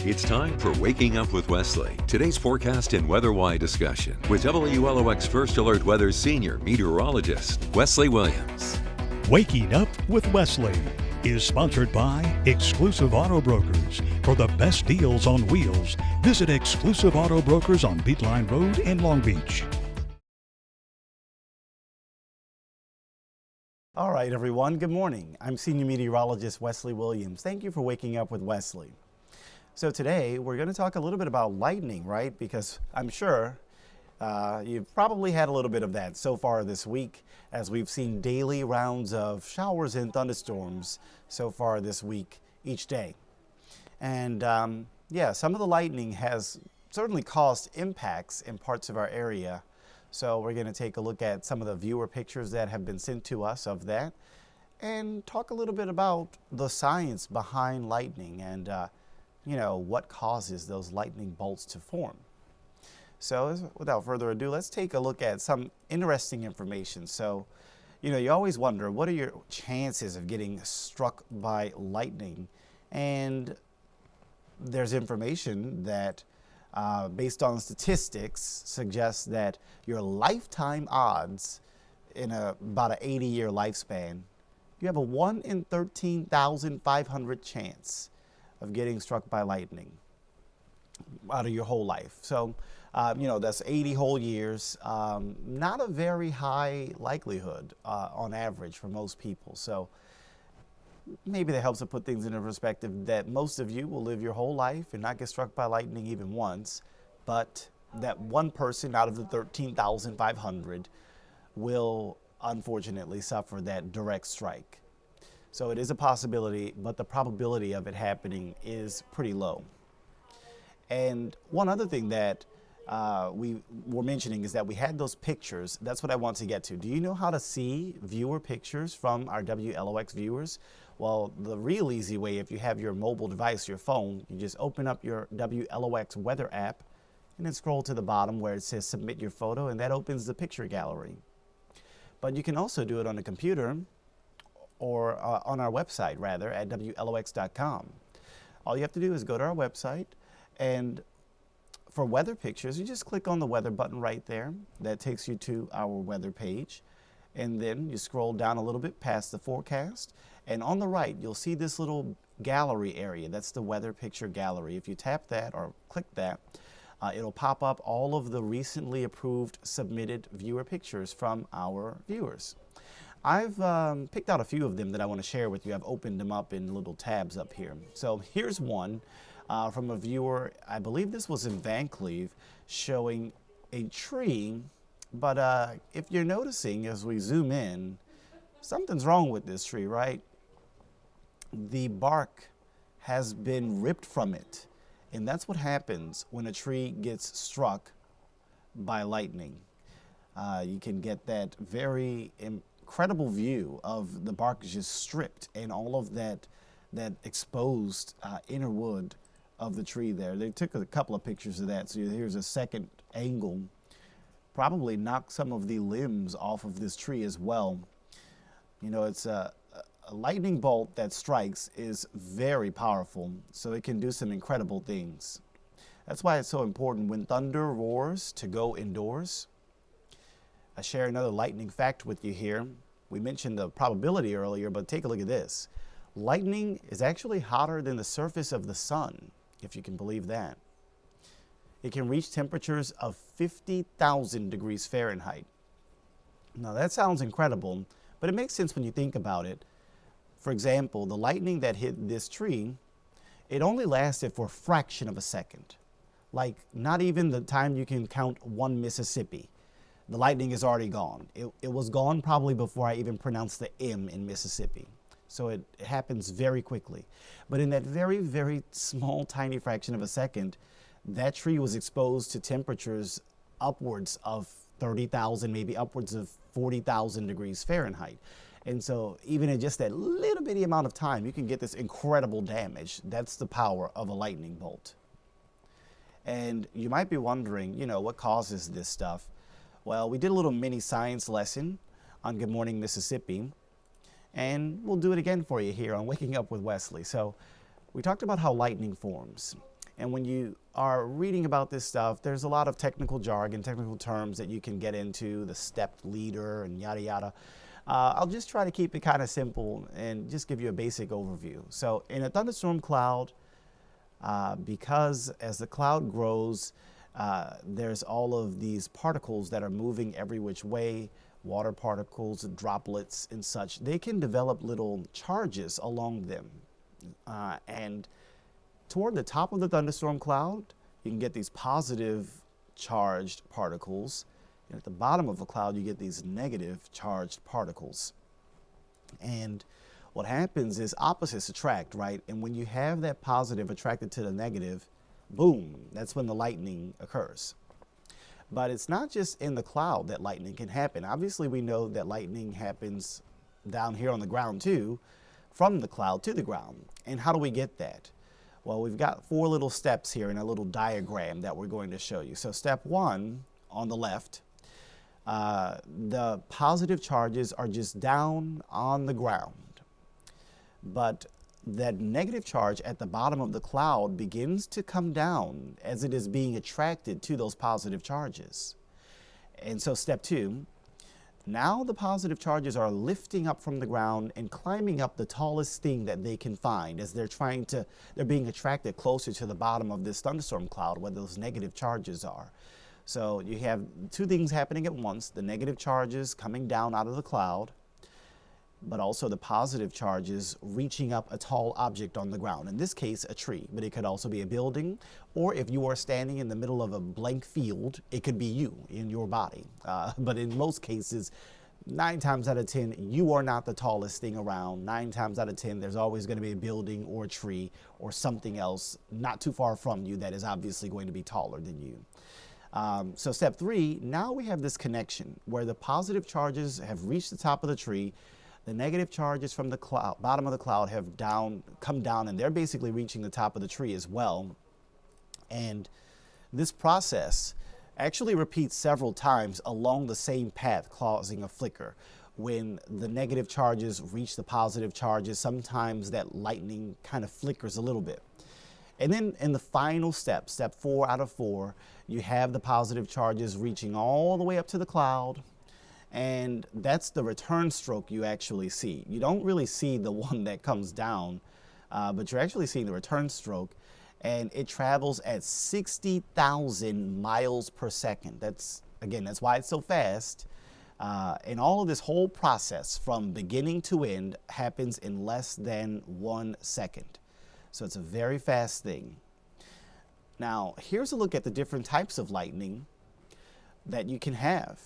It's time for Waking Up with Wesley. Today's forecast and weather-wide discussion with WLOX First Alert Weather's senior meteorologist, Wesley Williams. Waking Up with Wesley is sponsored by Exclusive Auto Brokers. For the best deals on wheels, visit Exclusive Auto Brokers on Beatline Road in Long Beach. All right, everyone, good morning. I'm Senior Meteorologist Wesley Williams. Thank you for waking up with Wesley. So today, we're going to talk a little bit about lightning, right? Because I'm sure you've probably had a little bit of that so far this week, as we've seen daily rounds of showers and thunderstorms so far this week, each day. And yeah, some of the lightning has certainly caused impacts in parts of our area. So we're going to take a look at some of the viewer pictures that have been sent to us of that and talk a little bit about the science behind lightning and, you know, what causes those lightning bolts to form. So without further ado, let's take a look at some interesting information. So, you know, you always wonder, what are your chances of getting struck by lightning? And there's information that based on statistics, suggests that your lifetime odds in about an 80-year lifespan, you have a 1 in 13,500 chance of getting struck by lightning out of your whole life. So, you know, that's 80 whole years. Not a very high likelihood on average for most people. So maybe that helps to put things into perspective that most of you will live your whole life and not get struck by lightning even once, but that one person out of the 13,500 will unfortunately suffer that direct strike. So it is a possibility, but the probability of it happening is pretty low. And one other thing that we were mentioning is that we had those pictures. That's what I want to get to. Do you know how to see viewer pictures from our WLOX viewers? Well, the real easy way, if you have your mobile device, your phone, you just open up your WLOX weather app and then scroll to the bottom where it says submit your photo, and that opens the picture gallery. But you can also do it on a computer or on our website, rather, at WLOX.com. All you have to do is go to our website, and for weather pictures, you just click on the weather button right there. That takes you to our weather page. And then you scroll down a little bit past the forecast. And on the right, you'll see this little gallery area. That's the weather picture gallery. If you tap that or click that, it'll pop up all of the recently approved submitted viewer pictures from our viewers. I've picked out a few of them that I want to share with you. I've opened them up in little tabs up here. So here's one from a viewer. I believe this was in Vancleave, showing a tree. But if you're noticing as we zoom in, something's wrong with this tree, right? The bark has been ripped from it. And that's what happens when a tree gets struck by lightning. You can get that very incredible view of the bark just stripped and all of that exposed inner wood of the tree there. They took a couple of pictures of that. So here's a second angle. Probably knocked some of the limbs off of this tree as well. You know, it's a lightning bolt that strikes is very powerful, so it can do some incredible things. That's why it's so important when thunder roars to go indoors. I share another lightning fact with you here. We mentioned the probability earlier, but take a look at this. Lightning is actually hotter than the surface of the sun, if you can believe that. It can reach temperatures of 50,000 degrees Fahrenheit. Now that sounds incredible, but it makes sense when you think about it. For example, the lightning that hit this tree, it only lasted for a fraction of a second. Like not even the time you can count one Mississippi. The lightning is already gone. It was gone probably before I even pronounced the M in Mississippi. So it happens very quickly. But in that very, very small, tiny fraction of a second, that tree was exposed to temperatures upwards of 30,000, maybe upwards of 40,000 degrees Fahrenheit. And so even in just that little bitty amount of time, you can get this incredible damage. That's the power of a lightning bolt. And you might be wondering, you know, what causes this stuff? Well, we did a little mini science lesson on Good Morning Mississippi, and we'll do it again for you here on Waking Up with Wesley. So we talked about how lightning forms. And when you are reading about this stuff, there's a lot of technical jargon, technical terms that you can get into, the stepped leader and yada yada. I'll just try to keep it kind of simple and just give you a basic overview. So in a thunderstorm cloud, because as the cloud grows, there's all of these particles that are moving every which way, water particles, droplets and such. They can develop little charges along them. And toward the top of the thunderstorm cloud, you can get these positive charged particles. And at the bottom of a cloud, you get these negative charged particles. And what happens is opposites attract, right? And when you have that positive attracted to the negative, boom, that's when the lightning occurs. But it's not just in the cloud that lightning can happen. Obviously, we know that lightning happens down here on the ground too, from the cloud to the ground. And how do we get that? Well, we've got 4 little steps here in a little diagram that we're going to show you. So step 1 on the left, the positive charges are just down on the ground. But that negative charge at the bottom of the cloud begins to come down as it is being attracted to those positive charges. And so step 2, now the positive charges are lifting up from the ground and climbing up the tallest thing that they can find as they're being attracted closer to the bottom of this thunderstorm cloud where those negative charges are. So you have 2 things happening at once, the negative charges coming down out of the cloud, but also the positive charges reaching up a tall object on the ground. In this case, a tree, but it could also be a building, or if you are standing in the middle of a blank field, it could be you in your body. But in most cases, 9 times out of 10, you are not the tallest thing around. 9 times out of 10, there's always going to be a building or a tree or something else not too far from you that is obviously going to be taller than you. So step 3, now we have this connection where the positive charges have reached the top of the tree. The negative charges from the cloud, bottom of the cloud have come down, and they're basically reaching the top of the tree as well. And this process actually repeats several times along the same path, causing a flicker. When the negative charges reach the positive charges, sometimes that lightning kind of flickers a little bit. And then in the final step, step 4 out of 4, you have the positive charges reaching all the way up to the cloud. And that's the return stroke you actually see. You don't really see the one that comes down, but you're actually seeing the return stroke. And it travels at 60,000 miles per second. That's why it's so fast. And all of this whole process from beginning to end happens in less than 1 second. So it's a very fast thing. Now, here's a look at the different types of lightning that you can have.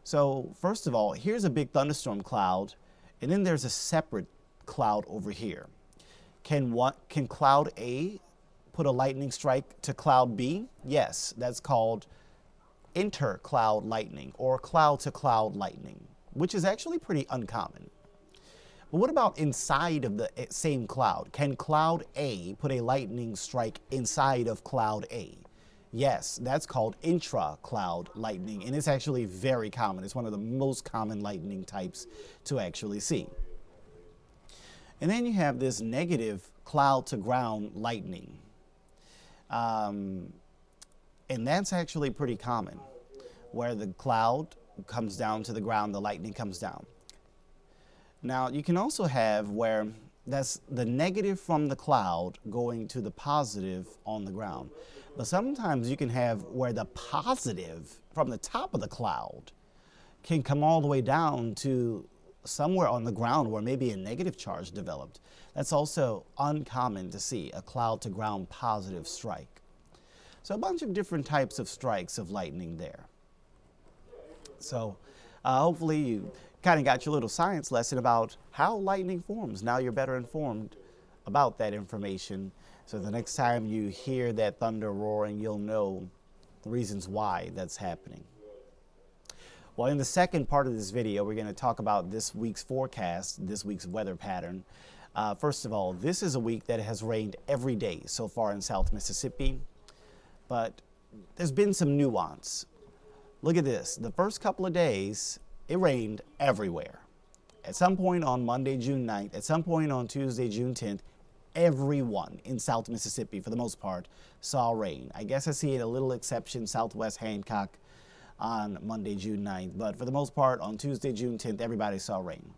So first of all, here's a big thunderstorm cloud, and then there's a separate cloud over here. Can cloud A put a lightning strike to cloud B? Yes, that's called inter-cloud lightning or cloud-to-cloud lightning, which is actually pretty uncommon. But what about inside of the same cloud? Can cloud A put a lightning strike inside of cloud A? Yes, that's called intra-cloud lightning, and it's actually very common. It's one of the most common lightning types to actually see. And then you have this negative cloud-to-ground lightning. And that's actually pretty common, where the cloud comes down to the ground, the lightning comes down. Now, you can also have where that's the negative from the cloud going to the positive on the ground. But sometimes you can have where the positive from the top of the cloud can come all the way down to somewhere on the ground where maybe a negative charge developed. That's also uncommon to see, a cloud to ground positive strike. So a bunch of different types of strikes of lightning there. So hopefully you kind of got your little science lesson about how lightning forms. Now you're better informed about that information. So the next time you hear that thunder roaring, you'll know the reasons why that's happening. Well, in the second part of this video, we're going to talk about this week's forecast, this week's weather pattern. First of all, this is a week that has rained every day so far in South Mississippi, but there's been some nuance. Look at this. The first couple of days, it rained everywhere. At some point on Monday, June 9th, at some point on Tuesday, June 10th, everyone in South Mississippi, for the most part, saw rain. I guess I see a little exception, Southwest Hancock on Monday, June 9th, but for the most part, on Tuesday, June 10th, everybody saw rain.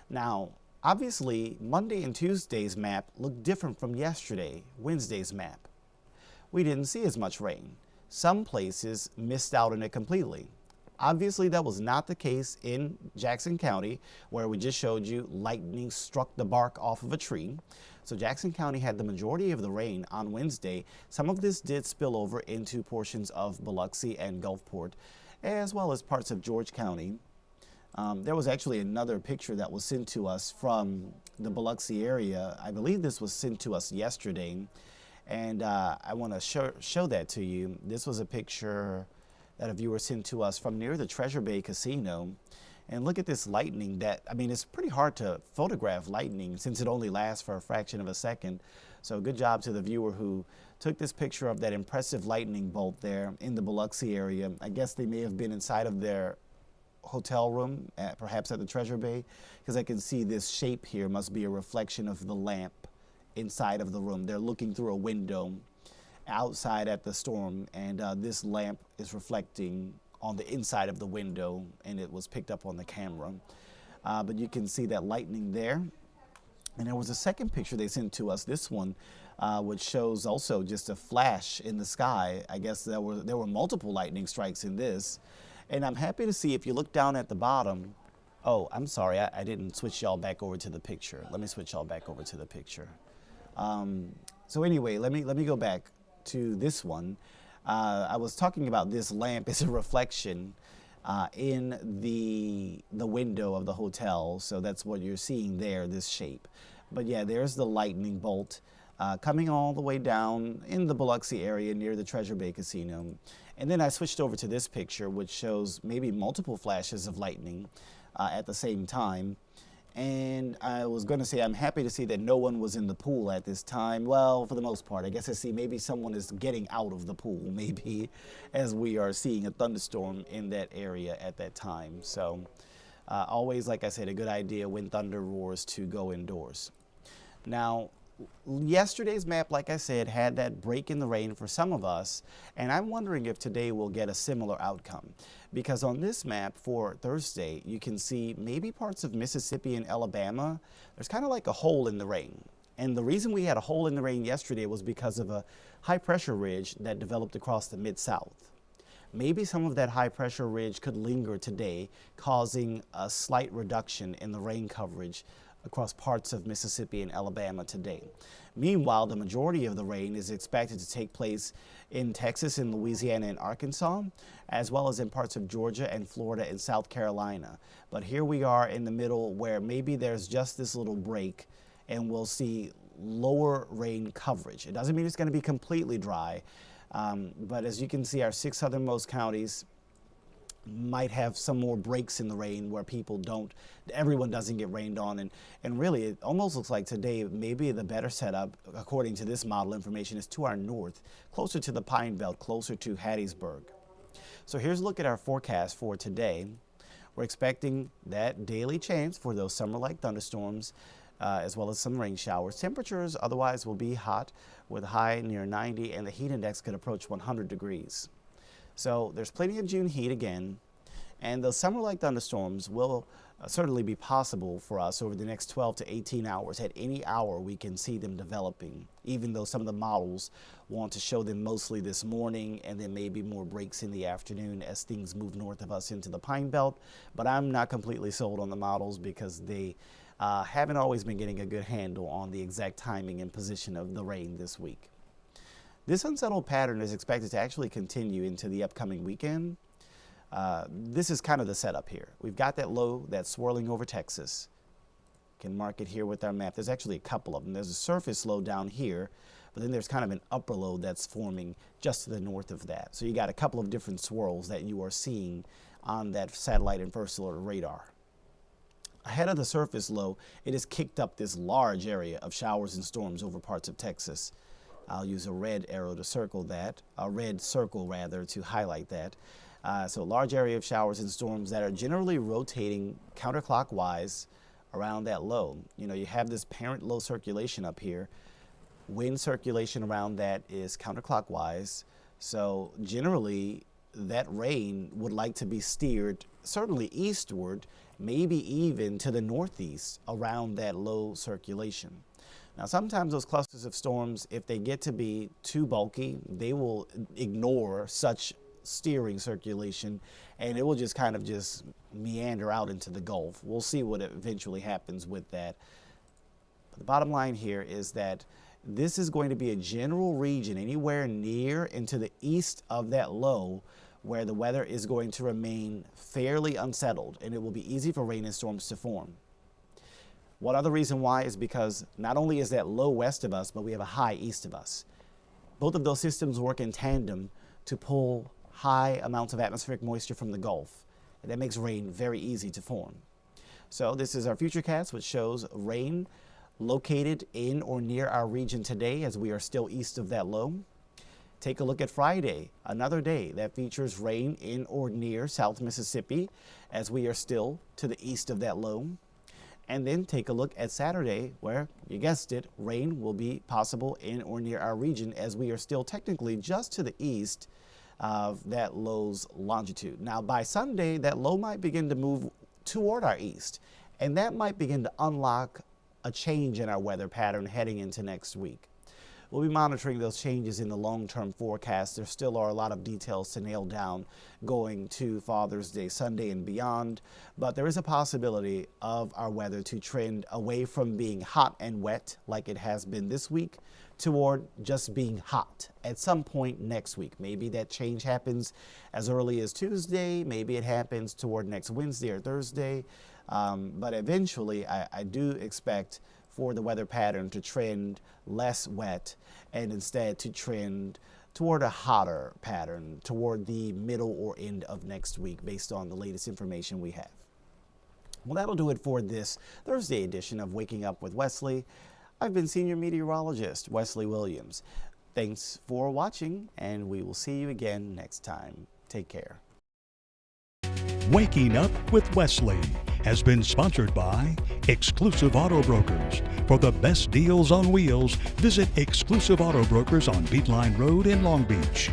Now, obviously, Monday and Tuesday's map looked different from yesterday, Wednesday's map. We didn't see as much rain. Some places missed out on it completely. Obviously, that was not the case in Jackson County, where we just showed you lightning struck the bark off of a tree. So Jackson County had the majority of the rain on Wednesday. Some of this did spill over into portions of Biloxi and Gulfport, as well as parts of George County. There was actually another picture that was sent to us from the Biloxi area. I believe this was sent to us yesterday, and I want to show that to you. This was a picture that a viewer sent to us from near the Treasure Bay Casino. And look at this lightning that, I mean, it's pretty hard to photograph lightning since it only lasts for a fraction of a second. So good job to the viewer who took this picture of that impressive lightning bolt there in the Biloxi area. I guess they may have been inside of their hotel room, perhaps at the Treasure Bay, because I can see this shape here must be a reflection of the lamp inside of the room. They're looking through a window outside at the storm, and this lamp is reflecting on the inside of the window, and it was picked up on the camera. But you can see that lightning there. And there was a second picture they sent to us, this one, which shows also just a flash in the sky. I guess there were multiple lightning strikes in this. And I'm happy to see, if you look down at the bottom, oh, I'm sorry, I didn't switch y'all back over to the picture. Let me switch y'all back over to the picture. So anyway, let me go back to this one. I was talking about this lamp as a reflection in the window of the hotel. So that's what you're seeing there, this shape. But yeah, there's the lightning bolt coming all the way down in the Biloxi area near the Treasure Bay Casino. And then I switched over to this picture, which shows maybe multiple flashes of lightning at the same time. And I was going to say, I'm happy to see that no one was in the pool at this time. Well, for the most part, I guess I see maybe someone is getting out of the pool, maybe, as we are seeing a thunderstorm in that area at that time. So always, like I said, a good idea when thunder roars to go indoors. Now, yesterday's map, like I said, had that break in the rain for some of us, and I'm wondering if today we'll get a similar outcome. Because on this map for Thursday, you can see maybe parts of Mississippi and Alabama. There's kind of like a hole in the rain. And the reason we had a hole in the rain yesterday was because of a high pressure ridge that developed across the Mid-South. Maybe some of that high pressure ridge could linger today, causing a slight reduction in the rain coverage across parts of Mississippi and Alabama today. Meanwhile, the majority of the rain is expected to take place in Texas and Louisiana and Arkansas, as well as in parts of Georgia and Florida and South Carolina. But here we are in the middle where maybe there's just this little break and we'll see lower rain coverage. It doesn't mean it's going to be completely dry, but as you can see, our 6 southernmost counties might have some more breaks in the rain where everyone doesn't get rained on. And really, it almost looks like today maybe the better setup, according to this model information, is to our north, closer to the Pine Belt, closer to Hattiesburg. So here's a look at our forecast for today. We're expecting that daily chance for those summer-like thunderstorms, as well as some rain showers. Temperatures otherwise will be hot with a high near 90, and the heat index could approach 100 degrees. So there's plenty of June heat again, and those summer-like thunderstorms will certainly be possible for us over the next 12 to 18 hours. At any hour, we can see them developing, even though some of the models want to show them mostly this morning and then maybe more breaks in the afternoon as things move north of us into the Pine Belt. But I'm not completely sold on the models because they haven't always been getting a good handle on the exact timing and position of the rain this week. This unsettled pattern is expected to actually continue into the upcoming weekend. This is kind of the setup here. We've got that low that's swirling over Texas. Can mark it here with our map. There's actually a couple of them. There's a surface low down here, but then there's kind of an upper low that's forming just to the north of that. So you got a couple of different swirls that you are seeing on that satellite and first alert radar. Ahead of the surface low, it has kicked up this large area of showers and storms over parts of Texas. I'll use a red arrow to circle that, a red circle rather, to highlight that. So a large area of showers and storms that are generally rotating counterclockwise around that low. You know, you have this parent low circulation up here. Wind circulation around that is counterclockwise. So generally, that rain would like to be steered certainly eastward, maybe even to the northeast around that low circulation. Now, sometimes those clusters of storms, if they get to be too bulky, they will ignore such steering circulation, and it will just kind of just meander out into the Gulf. We'll see what eventually happens with that. But the bottom line here is that this is going to be a general region anywhere near and to the east of that low where the weather is going to remain fairly unsettled, and it will be easy for rain and storms to form. One other reason why is because not only is that low west of us, but we have a high east of us. Both of those systems work in tandem to pull high amounts of atmospheric moisture from the Gulf, and that makes rain very easy to form. So this is our futurecast, which shows rain located in or near our region today as we are still east of that low. Take a look at Friday, another day that features rain in or near South Mississippi as we are still to the east of that low. And then take a look at Saturday where, you guessed it, rain will be possible in or near our region as we are still technically just to the east of that low's longitude. Now by Sunday, that low might begin to move toward our east, and that might begin to unlock a change in our weather pattern heading into next week. We'll be monitoring those changes in the long-term forecast. There still are a lot of details to nail down going to Father's Day Sunday and beyond, but there is a possibility of our weather to trend away from being hot and wet like it has been this week toward just being hot at some point next week. Maybe that change happens as early as Tuesday, maybe it happens toward next Wednesday or Thursday, but eventually I do expect for the weather pattern to trend less wet and instead to trend toward a hotter pattern toward the middle or end of next week based on the latest information we have. Well, that'll do it for this Thursday edition of Waking Up with Wesley. I've been Senior Meteorologist Wesley Williams. Thanks for watching, and we will see you again next time. Take care. Waking Up with Wesley has been sponsored by Exclusive Auto Brokers. For the best deals on wheels, visit Exclusive Auto Brokers on Beatline Road in Long Beach.